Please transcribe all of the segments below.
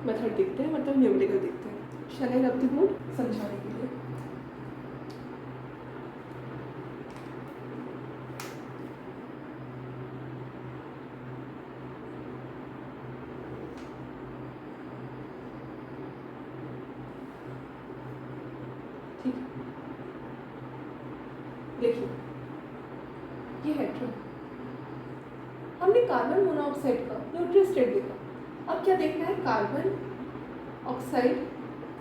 Method दिखते हैं, मतलब न्यूमेरिकल दिखते हैं। शैल आई रब द बोर्ड समझाने के लिए। ठीक है, देखिए ये हेट्रो, हमने कार्बन मोनोऑक्साइड का न्यूट्रल स्टेट देखा। अब क्या देखना है, कार्बन ऑक्साइड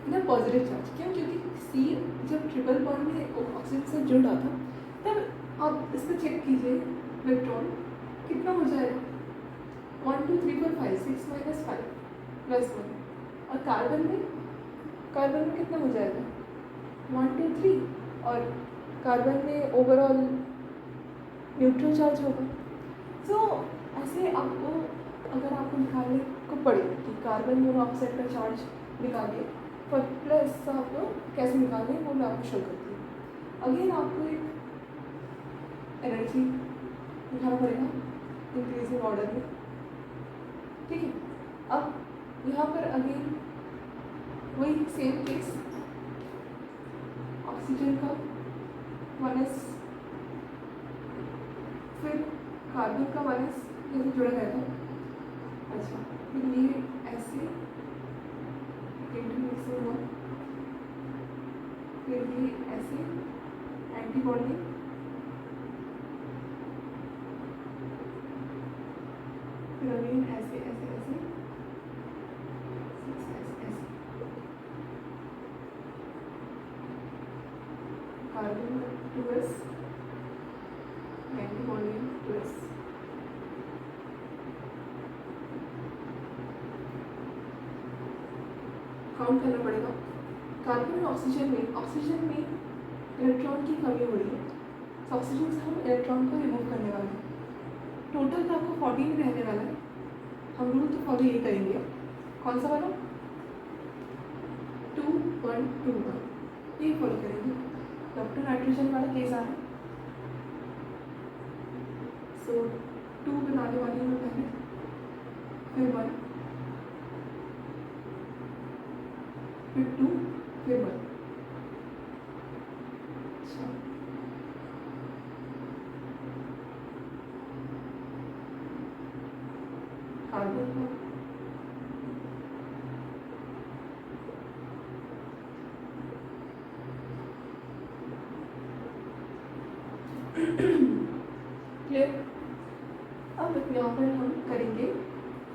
इधर पॉजिटिव चार्ज। क्यों? क्योंकि सी जब ट्रिपल बॉन्ड में ऑक्सीजन से जुड़ रहा था, तब आप इसको चेक कीजिए, इलेक्ट्रॉन कितना हो जाएगा, 1 2 3 4 5 6 माइनस 5 प्लस 1। और कार्बन में कितना हो जाएगा, 1 2 3, और कार्बन में ओवरऑल न्यूट्रल चार्ज होगा। सो ऐसे आपको, अगर आपको निकालने को पड़े कि कार्बन मोनोऑक्साइड का चार्ज निकालिए, पर प्लस आपको कैसे निकालने वो मैं आपको शो करती हूँ। अगेन आपको एक एनर्जी दिखाना पड़ेगा इंक्रीजिंग ऑर्डर में, ठीक है। अब यहाँ पर अगेन वही सेम केस, ऑक्सीजन का 1s, फिर कार्बन का 1s जैसे जुड़ा रहता है। अच्छा, फिर ये ऐसे इंटरमिक्सिंग हुआ, फिर ये ऐसे एंटीबॉडी, फिर अगेन ऐसे ऐसे ऐसे ऐसे carbon 2s antibody 2s। Count करना पड़ेगा। कार्बन और ऑक्सीजन में इलेक्ट्रॉन की कमी हो रही है, तो ऑक्सीजन से हम इलेक्ट्रॉन को रिमूव करने वाले हैं। टोटल तो आपको 14 रहने वाला है। हम रूल तो फॉलो यही करेंगे। कौन सा वाला, 2 1 2 1, यही फॉलो करेंगे। डॉक्टर नाइट्रोजन वाला केस आ रहा है, सो 2 बनाने वाली हूँ पहले, फिर 1, फिर 2, फिर 1। अच्छा, कार्बन का क्लियर। अब यहाँ पर हम करेंगे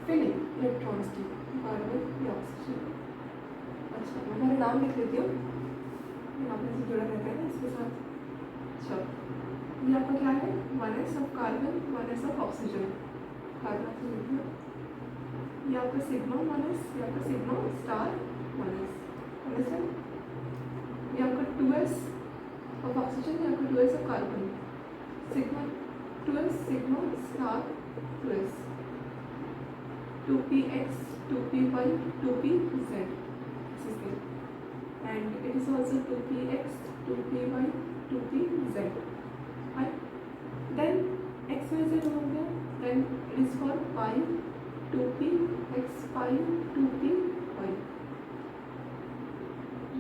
फिलिंग इलेक्ट्रॉन्स की, कार्बन या ऑक्सीजन। अच्छा, मैं मेरा नाम लिख लेती हूँ, यहाँ पर से जुड़ा रहता है ना इसके साथ। अच्छा, ये आपका क्या है, 1s of carbon 1s of oxygen, carbon से लिख लो। ये आपका सिग्मा 1s, ये आपका सिग्मा स्टार 1s, अंडरस्टैंड। ये आपका 2s ऑफ ऑक्सीजन, ये आपका 2s of carbon, sigma 2s sigma star 2s, 2px 2py 2pz, and it is also 2px 2py 2pz, right? Then xyz हो गया, then it is for pi 2p x pi 2p y,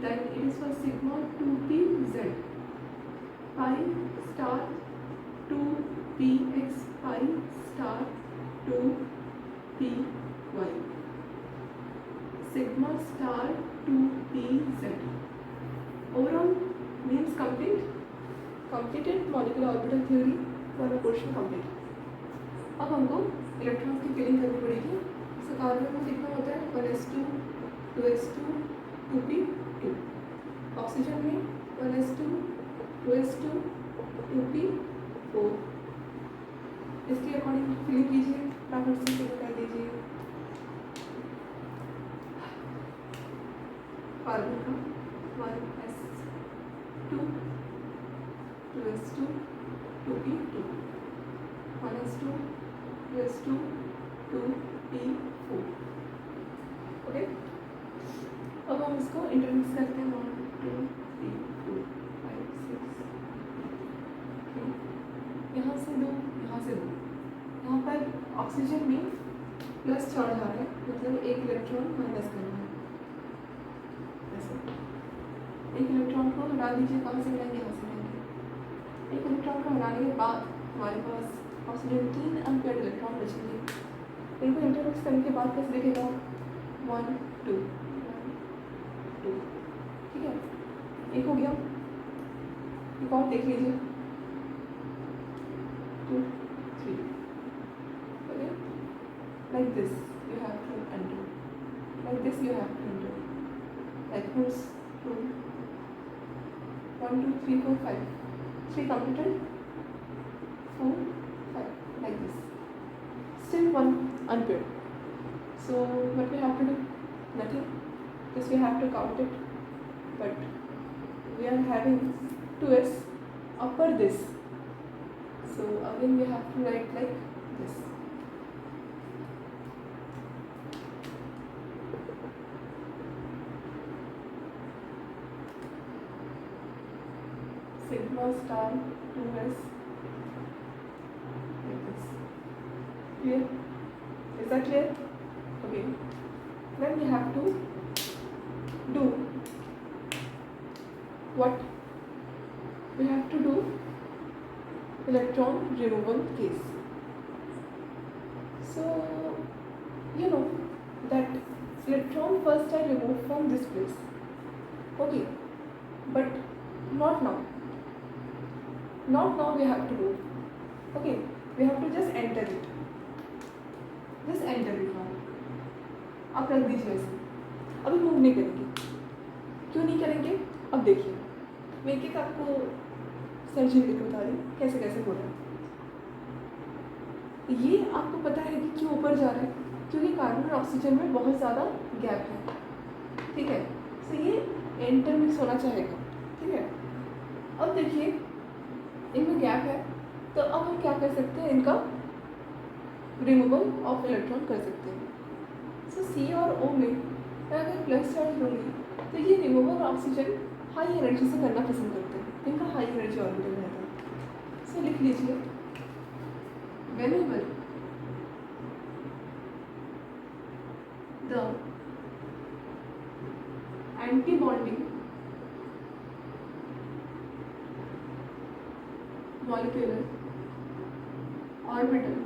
then it is for sigma 2pz pi star 2px pi star 2py, sigma star 2pz। Overall means completed molecular orbital theory for a portion complete। अब हमको electrons की filling करनी पड़ेगी। So carbon में कितना होता है, 1s2 2s2 2p2। Oxygen में 1s2 2s2 2p4। इसके अकॉर्डिंग फिलिंग कीजिए, फटाफट से फिल कर दीजिए। कार्बन का 1s2 2s2 2p2, 1s2 2s2 2p4। Okay, अब हम इसको इंटरमिक्स करते हैं। 1 2 3 4 5 6, यहाँ से 2, यहाँ से 2। यहाँ पर ऑक्सीजन में प्लस चार्ज आ रहा है, मतलब एक इलेक्ट्रॉन माइनस करना है। ऐसे एक इलेक्ट्रॉन को हटा दीजिए, कहाँ से मिलेंगे, यहाँ से मिलेंगे। एक इलेक्ट्रॉन को हटाने के बाद हमारे पास ऑक्सीजन 3 अनपेयर्ड इलेक्ट्रॉन बचेंगे। इनको इंटरमिक्स करने के बाद कैसे दिखेगा, 1 2 1 2, ठीक है। एक हो गया, एक और देख लीजिए, 2 3, okay. Like this you have to undo, like this you have to undo, like this 2 1 2 3 4 5, 3 completed, 4 5, like this, still 1 unpaired. So what we have to do, nothing, just we have to count it, but we are having 2s upper this, so again we have to write like this. Sigma star 2s, like this. Clear? Is that clear? Okay. Then we have to do what? We have to do electron removal case. So you know that electron first are removed from this place. Okay, but not now. Not now we have to do. Okay, we have to just enter it. Just enter it now. आप रख दीजिए ऐसे, अभी move नहीं करेंगे। क्यों नहीं करेंगे, अब देखिए, मैं एक एक आपको सर्जरी करके बता रही हूँ कैसे कैसे हो रहा है। ये आपको पता है कि क्यों ऊपर जा रहा है, क्योंकि कार्बन और ऑक्सीजन में बहुत ज़्यादा गैप है, ठीक है। तो ये इंटरमिक्स होना चाहेगा, ठीक है। अब देखिए इनमें गैप है, तो अब हम क्या कर सकते हैं, इनका रिमूवल ऑफ इलेक्ट्रॉन कर सकते हैं। सो सी और ओ में मैं अगर प्लस चार्ज लूँगी तो ये रिमूवल ऑक्सीजन हाई एनर्जी से करना पसंद करते हैं, इनका हाई एनर्जी ऑर्बिटल रहता है। सो लिख लीजिए, whenever the anti-bonding molecular orbital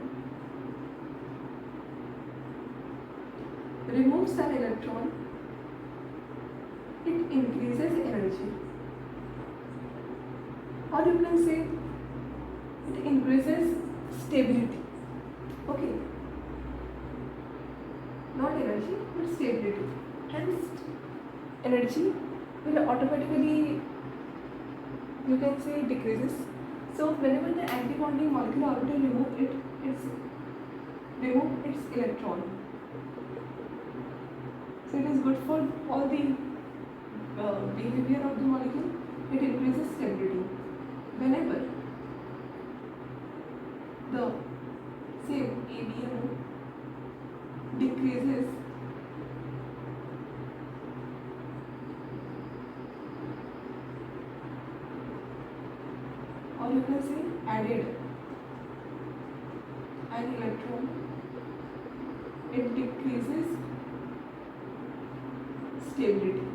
removes an electron, it increases energy, or you can say it increases stability. Okay, not energy but stability. Hence energy will automatically, you can say, decreases. So whenever the anti-bonding molecular orbital remove its electron, so it is good for all the behavior of the molecule. It increases stability. Whenever the same ABNO decreases, or you can say added an electron, it decreases stability.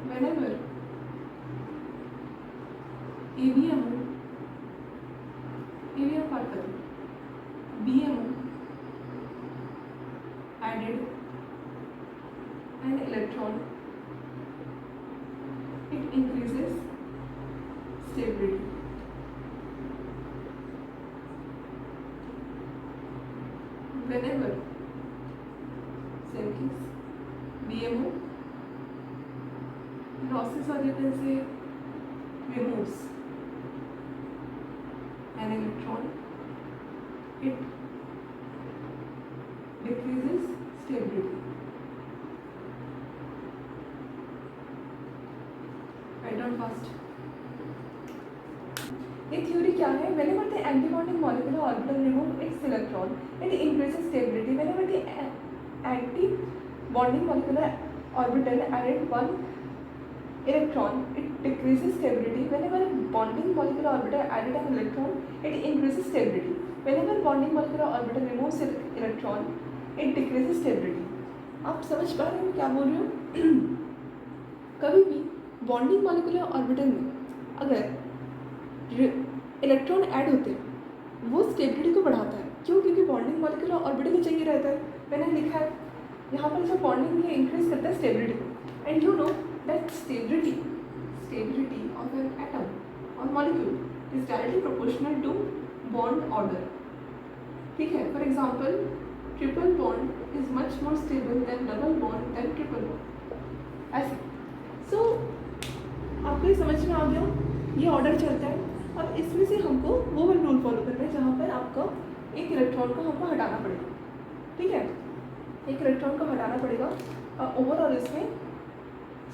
Whenever ABMO part करो, BMO added an electron, it increases stability. Whenever same case BMO losses, or you can say removes an electron, it decreases stability. Write down fast. एक theory क्या है, whenever the anti-bonding molecular orbital remove its electron, it increases stability. Whenever the anti-bonding molecular orbital added one electron, it decreases stability. Whenever a bonding molecular orbital added an electron, it increases stability. Whenever bonding molecular orbital removes an electron, it decreases stability. आप समझ पा रहे हो क्या बोल रही हूँ? कभी भी बॉन्डिंग मॉलिक्यूलर ऑर्बिटल में अगर इलेक्ट्रॉन ऐड होते हैं वो स्टेबिलिटी को बढ़ाता है। क्यों? क्योंकि बॉन्डिंग मॉलिक्यूलर ऑर्बिटल ही चाहिए रहता है। मैंने लिखा है यहाँ पर जो बॉन्डिंग है इंक्रीज करता है स्टेबिलिटी को। And you know that stability of an atom और molecule is directly proportional to bond order. ठीक है, for example triple bond is much more stable then double bond than triple bond, ऐसे। So आपको ये समझ में आ गया, ये ऑर्डर चलता है। अब इसमें से हमको वो वाला रूल फॉलो करना है जहाँ पर आपका एक इलेक्ट्रॉन को हमको हटाना पड़ेगा। ठीक है, एक इलेक्ट्रॉन को हटाना पड़ेगा और ओवरऑल इसमें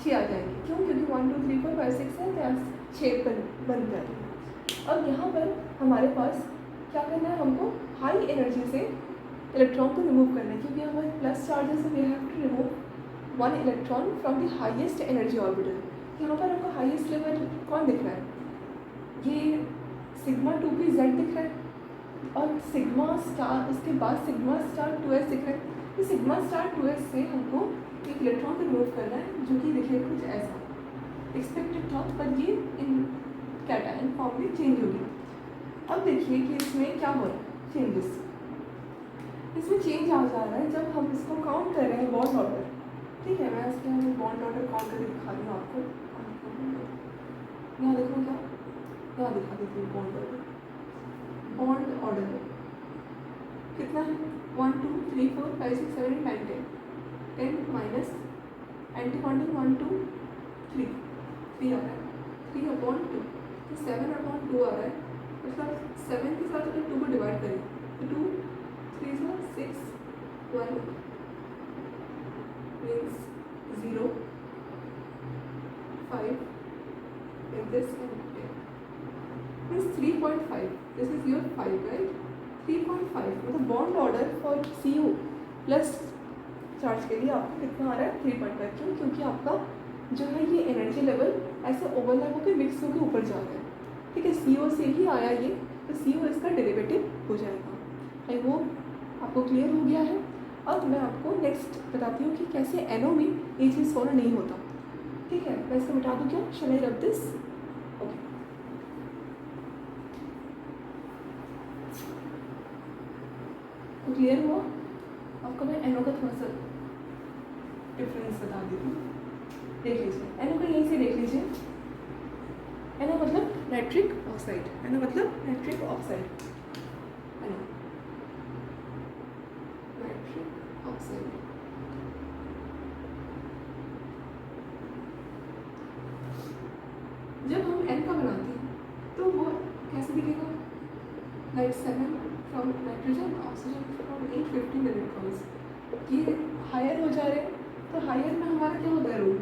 6 आ जाएंगे। क्यों? क्योंकि 1 2 3 4 5 6 है तो 6 बन जाते हैं। अब यहाँ पर हमारे पास क्या करना है, हमको हाई एनर्जी से इलेक्ट्रॉन को रिमूव करना है। क्योंकि हमारे plus charges we have to remove 1 electron from the highest energy orbital. यहाँ पर हमको हाईएस्ट लेवल कौन दिख रहा है? ये सिग्मा 2p z दिख रहा है और सिग्मा स्टार, उसके बाद सिग्मा स्टार 2s दिख रहा है। तो सिग्मा स्टार 2s से हमको एक इलेक्ट्रॉन को रिमूव करना है जो कि दिखे कुछ ऐसा एक्सपेक्टेड था, पर ये इन कैटायन फॉर्म में चेंज होगी। अब देखिए कि इसमें क्या हो रहा है, चेंजेस इसमें चेंज आ जा रहा है जब हम इसको काउंट कर रहे हैं बॉन्ड ऑर्डर। ठीक है, मैं इसके बॉन्ड ऑर्डर काउंट करके दिखा रही हूँ आपको। यहाँ देखो क्या, यहाँ दिखा देती हूँ बॉन्ड ऑर्डर कितना है 1 2 3 4 5 6 7 8 9 10 माइनस एंटी बॉन्डिंग 1 2 3 आ रहा है, 3 अपॉन 2 तो 7 अपॉन 2 आ रहा है। मतलब 7 के साथ अगर 2 को डिवाइड करें तो 2 3 6 1 means 0 5 like this and 10 means 3.5. This is your 5, right? 3.5 मतलब bond order for CO plus charge के लिए आपको कितना आ रहा है 3.5। क्यों? क्योंकि आपका जो है ये एनर्जी लेवल ऐसे ओवरलैप होकर मिक्स होकर ऊपर जा रहा है। ठीक है, CO से ही आया ये, तो CO इसका डेरिवेटिव हो जाएगा। आई होप आपको क्लियर हो गया है। अब मैं आपको नेक्स्ट बताती हूँ कि कैसे NO में ये चीज़ फॉलो नहीं होता। ठीक है, मैं इसको मिटा दूँ क्या? शैल आई रब दिस? ओके, तो क्लियर हुआ आपको? मैं NO का थोड़ा सा डिफरेंस बता देती हूँ, देख लीजिए। NO का यहीं से देख लीजिए। NO मतलब नाइट्रिक ऑक्साइड, NO मतलब नाइट्रिक ऑक्साइड, नाइट्रिक ऑक्साइड। जब हम N का बनाते हैं तो वो कैसे दिखेगा? Like 7 from nitrogen, oxygen from 850 electrons. ये हायर हो जा रहे हैं, तो हायर में हमारा क्या होता है rule?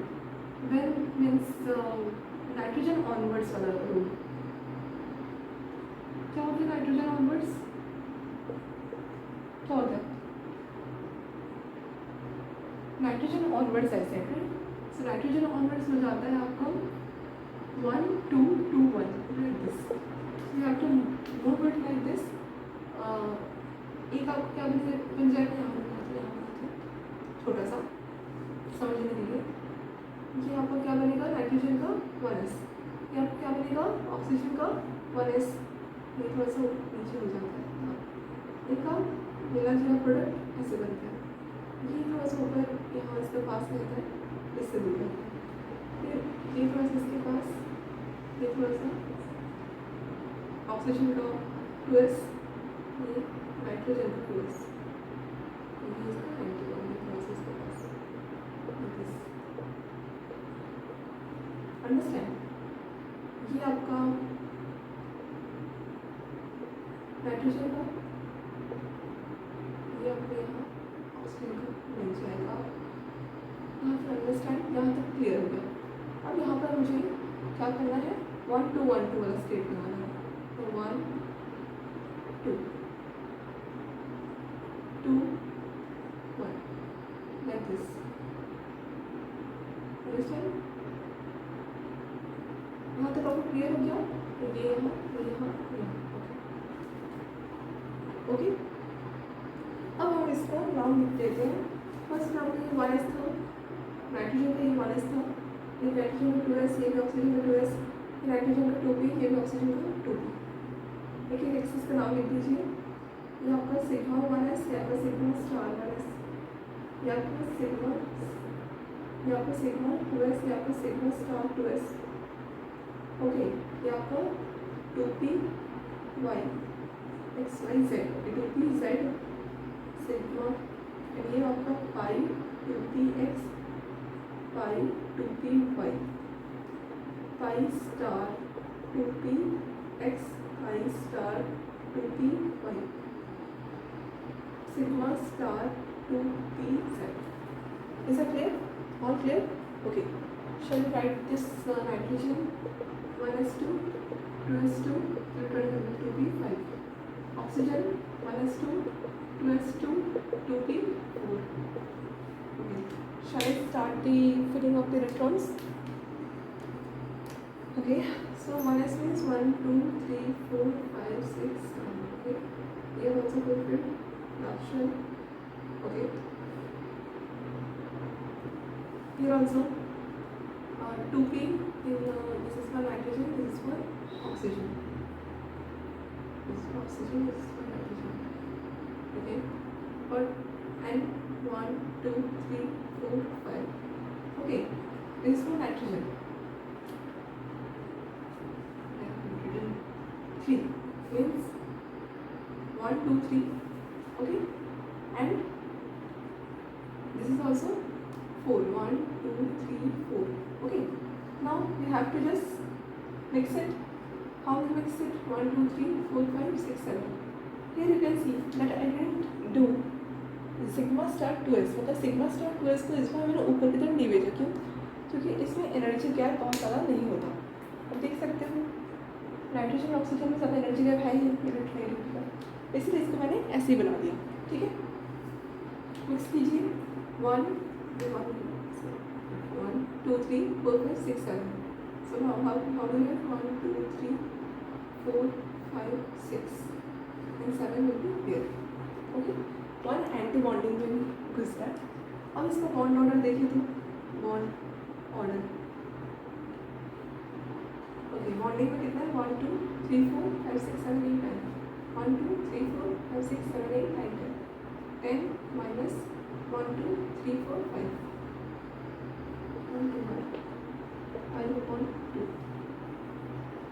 When means nitrogen onwards वाला रूल क्या होता है? नाइट्रोजन ऑनवर्ड्स क्या होता है? नाइट्रोजन ऑनवर्ड्स ऐसे है। सो नाइट्रोजन ऑनवर्ड्स में जाता है आपको 1 2 2 1 like this. You have to move it like this. एक आपको क्या बन जाएगा? यहाँ छोटा सा समझने के लिए, ये आपका क्या बनेगा? नाइट्रोजन का 1s। ये आपको क्या बनेगा? ऑक्सीजन का 1s। ये थोड़ा सा नीचे हो जाता है, इनका मिला जुला प्रोडक्ट ऐसे बनता है। ये थोड़ा सा ऊपर यहाँ इसके पास रहता है, इससे दूर रहता है। फिर ये थोड़ा सा इसके पास, ये थोड़ा सा ऑक्सीजन का 2s, ये नाइट्रोजन का 2s, ये इसका एंटी थोड़ा सा इसके पास। अंडरस्टैंड? ये आपका नाइट्रोजन का, ये आपके यहाँ ऑक्सीजन का बन जाएगा। यहाँ पर अंडरस्टैंड, यहाँ तक क्लियर हो गया। अब यहाँ पर मुझे क्या करना है? 1 2 1 2 वाला स्टेट बनाना है। तो 1 2 2 1 like this. Understand? क्लियर हो गया? तो ये यहाँ, ये यहाँ, ये यहाँ। ओके, अब हम इसका नाम लिख देते हैं। फर्स्ट नाम का ये 1s था, नाइट्रोजन का ये 1s था, ये नाइट्रोजन का 2s, ये भी ऑक्सीजन का 2s, नाइट्रोजन का 2p, ये भी ऑक्सीजन का 2p। एक एक एक्सिस का नाम लिख दीजिए। ये आपका सिग्मा 1s, ये आपका सिग्मा स्टार 1s, ये आपका सिग्मा, ये आपका सिग्मा 2s, ये आपका सिग्मा स्टार 2s। ओके, ये आपका 2p y x y z, okay 2p z sigma, and ये आपका पाई 2p x pi 2p y, pi star 2p x pi star 2p y, sigma star 2p z। Is that clear? All clear? Okay. Shall we write this nitrogen 1s2, 2s2, return 2p5. Oxygen 1s2, 2s2, 2p4. Okay. Shall I start the filling of the electrons? Okay. So 1s means 1, 2, 3, 4, 5, 6, 7. Okay. Here also fulfilled. Last shell. Okay. Here also 2p in this is for nitrogen, this is for oxygen. This is for oxygen, this is for nitrogen. Okay, but and 1, 2, 3, 4, 5. Okay, this is for nitrogen. Nitrogen 3 means 1, 2, 3. Okay, and this is also 4, 1, 2, 3, 4. Okay, now we have to just mix it. How we mix it? 1, 2, 3, 4, 5, 6, 7. Here you can see that I didn't do sigma star 2s, मतलब sigma star 2s को इस बार मैंने ऊपर की तरफ नहीं भेजा। क्यों? क्योंकि इसमें एनर्जी गैप बहुत ज़्यादा नहीं होता। अब देख सकते हो नाइट्रोजन ऑक्सीजन में ज़्यादा एनर्जी गैप है ही इलेक्ट्रोनेगेटिव का, इसलिए इसको मैंने ऐसे ही बना दिया। ठीक है, मिक्स कीजिए। 1, 2, 3, 4, 5, 6, 7. So now how do you have 1, 2, 3, 4, 5, 6 and 7 will be here. Okay, one anti bonding will घुस रहा है। अब इसका बॉन्ड ऑर्डर देखिए तो बॉन्ड ऑर्डर ओके, बॉन्डिंग में कितना है 1, 2, 3, 4, 5, 6, 7, 8, 9, 1, 2, 3, 4, 5, 6, 7, 8, 9, 10 minus 1, 2, 3, 4, 5, 1, 2, 5/2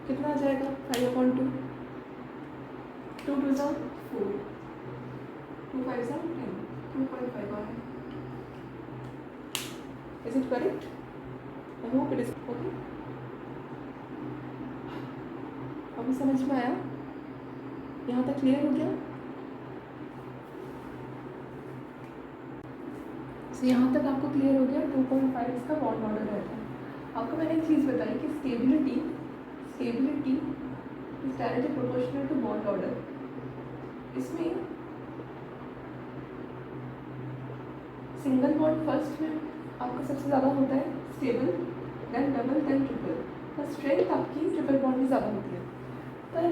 कितना आ जाएगा? 5/2, 2 2 4, 2 5 10, 2.5 और है। Is it correct? I hope it is okay. अब समझ में आया? यहाँ तक क्लियर हो गया? तो यहाँ तक आपको क्लियर हो गया 2.5 इसका बॉन्ड ऑर्डर रहता है। आपको मैंने एक चीज़ बताई कि stability is directly proportional to bond order. इसमें सिंगल बॉन्ड फर्स्ट में आपका सबसे ज़्यादा होता है stable, then double, then triple. पर स्ट्रेंथ आपकी ट्रिपल बॉन्ड में ज़्यादा होती है। पर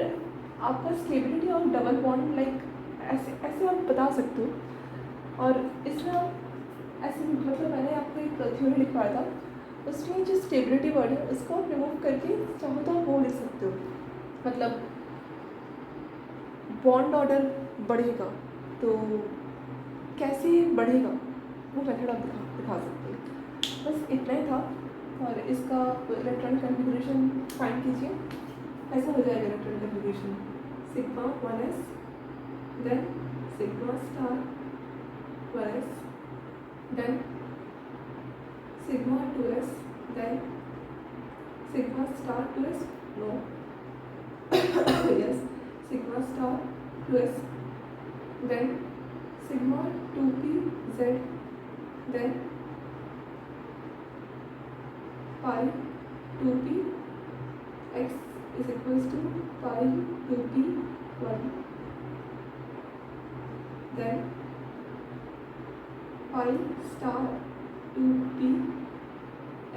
आपका स्टेबिलिटी और डबल बॉन्ड लाइक ऐसे आप बता सकते हो। और इसमें आप ऐसे मतलब मैंने आपको एक थ्योरी लिखवाया था, उसमें जो स्टेबिलिटी वर्ड है उसको आप रिमूव करके चाहो तो आप वो लिख सकते हो। मतलब बॉन्ड ऑर्डर बढ़ेगा तो कैसे बढ़ेगा वो मेथड आप दिखा सकते हो। बस इतना ही था। और इसका इलेक्ट्रॉनिक कन्फिगरेशन फाइंड कीजिए। ऐसा हो जाएगा electronic configuration sigma 1s, then sigma star 1s, then sigma 2s, then sigma star 2s, no yes, sigma star 2s, then sigma 2p z, then pi 2p x is equals to pi 2p 1, then pi star 2p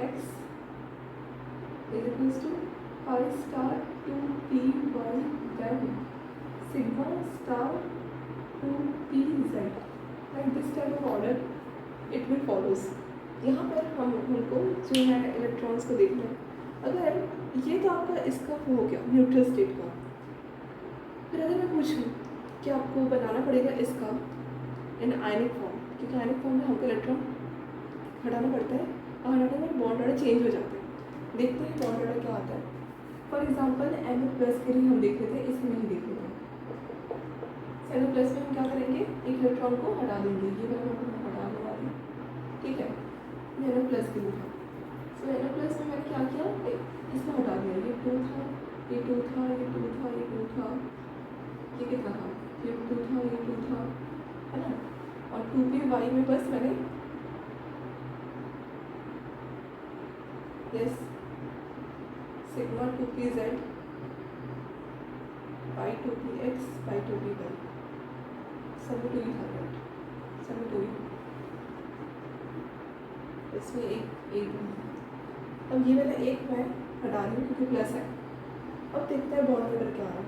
x is equals to pi star 2p by then sigma star 2pz. Like this type of order it will follows. यहाँ पर हमको जो है electrons को देखना है. अगर ये तो आपका इसका हो गया न्यूट्रल स्टेट का. फिर अगर मैं पूछूँ कि आपको बनाना पड़ेगा इसका इन आयनिक फॉर्म, क्योंकि आयनिक फॉर्म में हमको इलेक्ट्रॉन हटाना पड़ता है और हटाने में बॉन्ड ऑर्डर चेंज हो जाते हैं. देखते हैं बॉन्ड ऑर्डर क्या आता है. फॉर एग्जांपल Na+ के लिए हम देख रहे थे, इसमें नहीं देख रहे थे. Na+ में हम क्या करेंगे, एक इलेक्ट्रॉन को हटा देंगे. ये वाला हम हटाने वाले, ठीक है. ये Na+ के लिए था. सो Na+ में मैंने क्या किया, इसको हटा दिया. ये 2 था, ये 2 था, ये 2 था, ये 2 था, ये कितना था, ये 2 था, ये 2 था, है ना. और 2py में बस मैंने yes sigma 2pz by 2px by 2py सब 2 ही था, राइट. सब 2 ही. इसमें एक अब ये वाला एक मैं हटा रही हूँ क्योंकि प्लस है. अब देखते हैं बॉन्ड ऑर्डर क्या आ रहा है.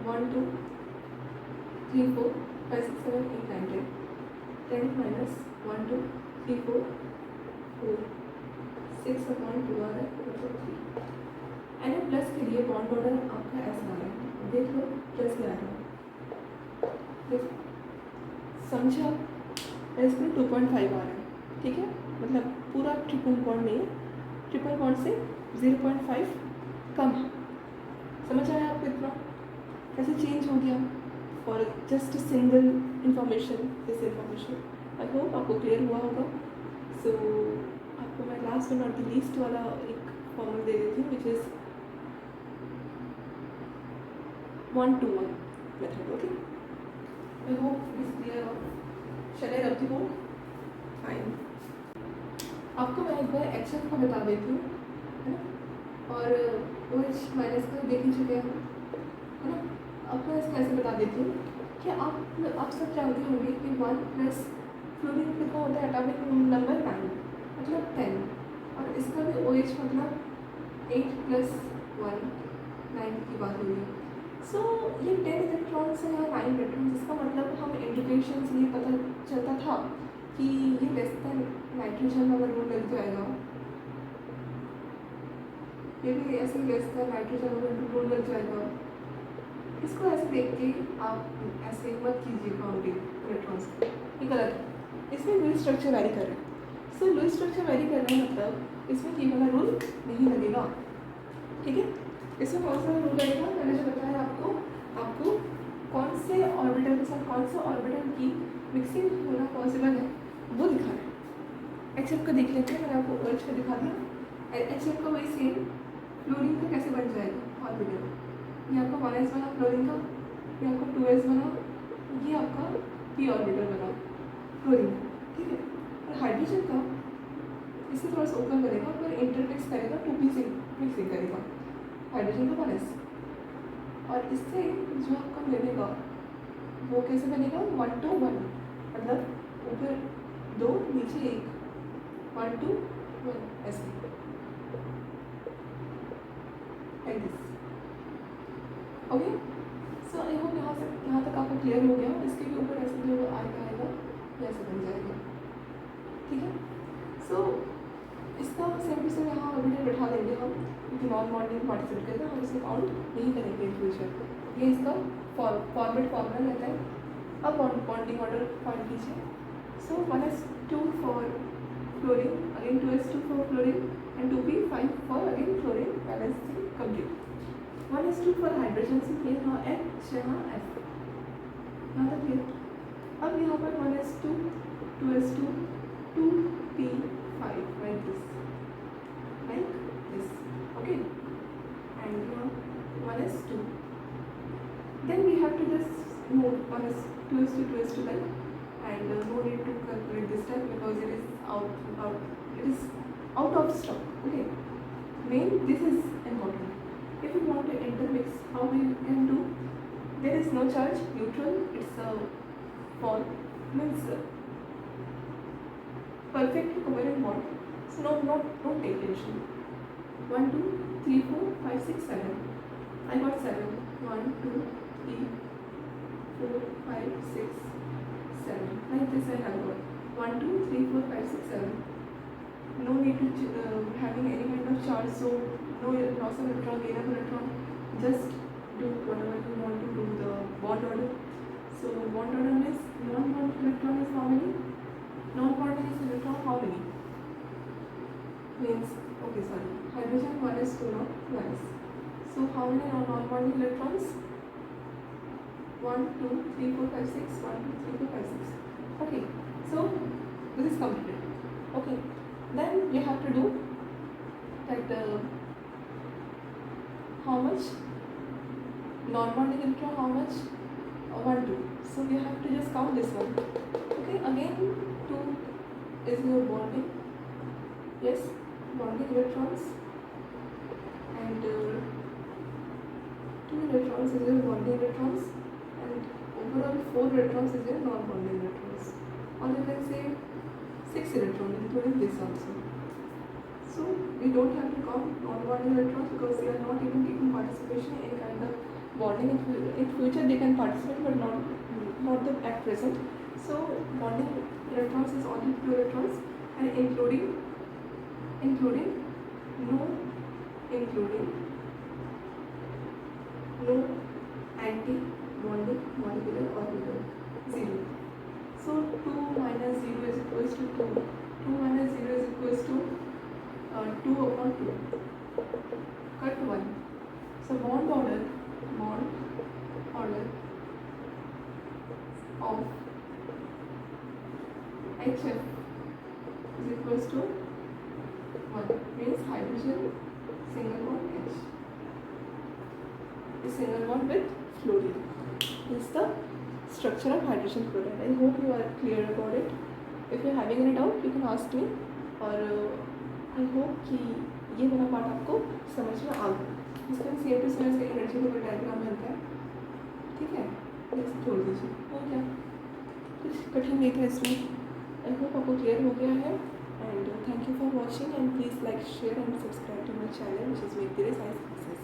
1 2 3 4 5 6 7 8 9 10 10 minus 1 2 3 4 4 6 अपॉन 2 आ रहा है, मतलब 3. Na+ के लिए बॉन्ड ऑर्डर आपका ऐसा आ रहा है. देख लो कैसे आ रहा है, देखो समझा. इसमें 2.5 आ रहा है, ठीक है. मतलब पूरा ट्रिपल बॉन्ड नहीं है, ट्रिपल बॉन्ड से 0.5 कम है. समझ आया आपको इतना कैसे चेंज हो गया for just single information. This information I hope आपको क्लियर हुआ होगा. सो आपको मैं last but not the least वाला एक फॉर्मूला दे देती हूँ, which is 1 to 1 method. Okay, I hope it is clear. Shall I rub the board? Fine. आपको मैं एक बार एक्शन को बता देती हूँ, है ना. और OH- को देख ही चुके हैं, है ना. अब मैं इसको ऐसे बता देती हूँ कि आप सब जानते होंगे कि 1+ फ्लोरीन कितना होता है, एटॉमिक नंबर 9 मतलब 10. और इसका भी OH मतलब 8+1 9 की बात हुई है. सो ये 10 इलेक्ट्रॉन्स है या 9 इलेक्ट्रॉन्स, इसका मतलब हम इंडिकेशन से ये पता चलता था कि ये लेस देन नाइट्रोजन अगर वो लग जाएगा, ये भी ऐसे लेस देन नाइट्रोजन अगर वो लग जाएगा. इसको ऐसे देख के आप ऐसे मत कीजिए काउंटिंग इलेक्ट्रॉन्स की, ये गलत है. इसमें लुईस स्ट्रक्चर वेरी कर रहे हैं. सो लुईस स्ट्रक्चर वेरी कर रहे हैं मतलब इसमें ये वाला रूल नहीं लगेगा, ठीक है. इसमें कौन सा रूल लगेगा, मैंने जो बताया आपको कौन से ऑर्बिटल के साथ कौन से ऑर्बिटल की मिक्सिंग होना पॉसिबल है वो दिखा रहे हैं. HF का देख लेते हैं. मैंने आपको OH का दिखा दिया. HF का वही सेम फ्लोरीन का कैसे बन जाएगा ऑर्बिटल. ये आपका 1s बना फ्लोरीन का, ये आपका 2s बना, ये आपका p ऑर्बिटल बना फ्लोरीन, ठीक है. और हाइड्रोजन का इससे थोड़ा सा ऊपर करेगा, फिर इंटरमिक्स करेगा, 2p से मिक्सिंग करेगा हाइड्रोजन का 1s. और इससे जो आपका बनेगा वो कैसे बनेगा, 1 to 1 मतलब ऊपर 2 नीचे 1, 1 to 1 ऐसे like this. Okay. So I hope यहाँ तक आपको क्लियर हो गया. इसके भी ऊपर ऐसे जो आएगा ये ऐसे बन जाएगा, ठीक है. सो इसका सेम टू सेम यहाँ ऑर्बिटल बैठा देंगे हम, क्योंकि नॉन बॉन्डिंग पार्टिसिपेट करेगा, हम इसको काउंट नहीं करेंगे इन फ्यूचर. ये इसका फॉर्मेट फॉर्मूला रहता है. अब बॉन्डिंग ऑर्डर फाइंड कीजिए. सो 1s2 for fluorine, again 2s2 for fluorine and 2p5 for again fluorine. Balance complete. 1s2 for hydrogen से ये यहाँ H यहाँ F, यहाँ तक क्लियर. अब यहाँ पर 1s2 2s2 2p5 like this, okay. And now 1s2. Then we have to just move 2s2 2s2 like, and no need to calculate this time because it is out of stock, okay. Main this is important. If you want to intermix, how we can do? There is no charge, neutral. It's a bond, means perfect covalent bond. So don't take tension. 1 2 3 4 5 6 7. I got 7. 1 2 3 4 5 6 7. Like this I have got 1 2 3 4 5 6 7. No need to having any kind of charge, so no loss of electron, gain of electron. Just do whatever you want to do the bond order. So bond order means non-bonding electron is how many? Non-bonding is electron how many? Means okay, sorry. Hydrogen 1 is 2 not twice. So how many non-bonding electrons? 1 2 3 4 5 6. 1 2 3 4 5 6. Okay. So this is completed. Okay. Then you have to do that how much non-bonding electron, how much 1 2. So you have to just count this one. Okay, again 2 is your bonding. Yes, bonding electrons, and 2 electrons is your bonding electrons, and overall 4 electrons is your non-bonding electrons. Or you can say 6 electrons including this also. So we don't have to count non-bonding electrons because they are not even taking participation in kind of bonding. In future they can participate, but not at present. So bonding electrons is only 2 electrons, and including no anti-bonding molecular orbital, 0. So 2 minus 0 is equals to 2. 2 minus 0 is equals to 2 upon 2. Cut 1. So bond order of HF is equals to 1, means hydrogen single bond H is single bond with fluorine. This is the structure of hydrogen fluoride. I hope you are clear about it. If you are having any doubt you can ask me, और I hope कि ये वाला part आपको समझ में आ गया. इसका same to same इसका एनर्जी का डायग्राम बनता है. ठीक है, नेक्स्ट छोड़ दीजिए. हो गया, कुछ कठिन नहीं था इसमें. आई होप आपको क्लियर हो गया है. And thank you for watching, and please like, share and subscribe to my channel, which is Make the Science Success.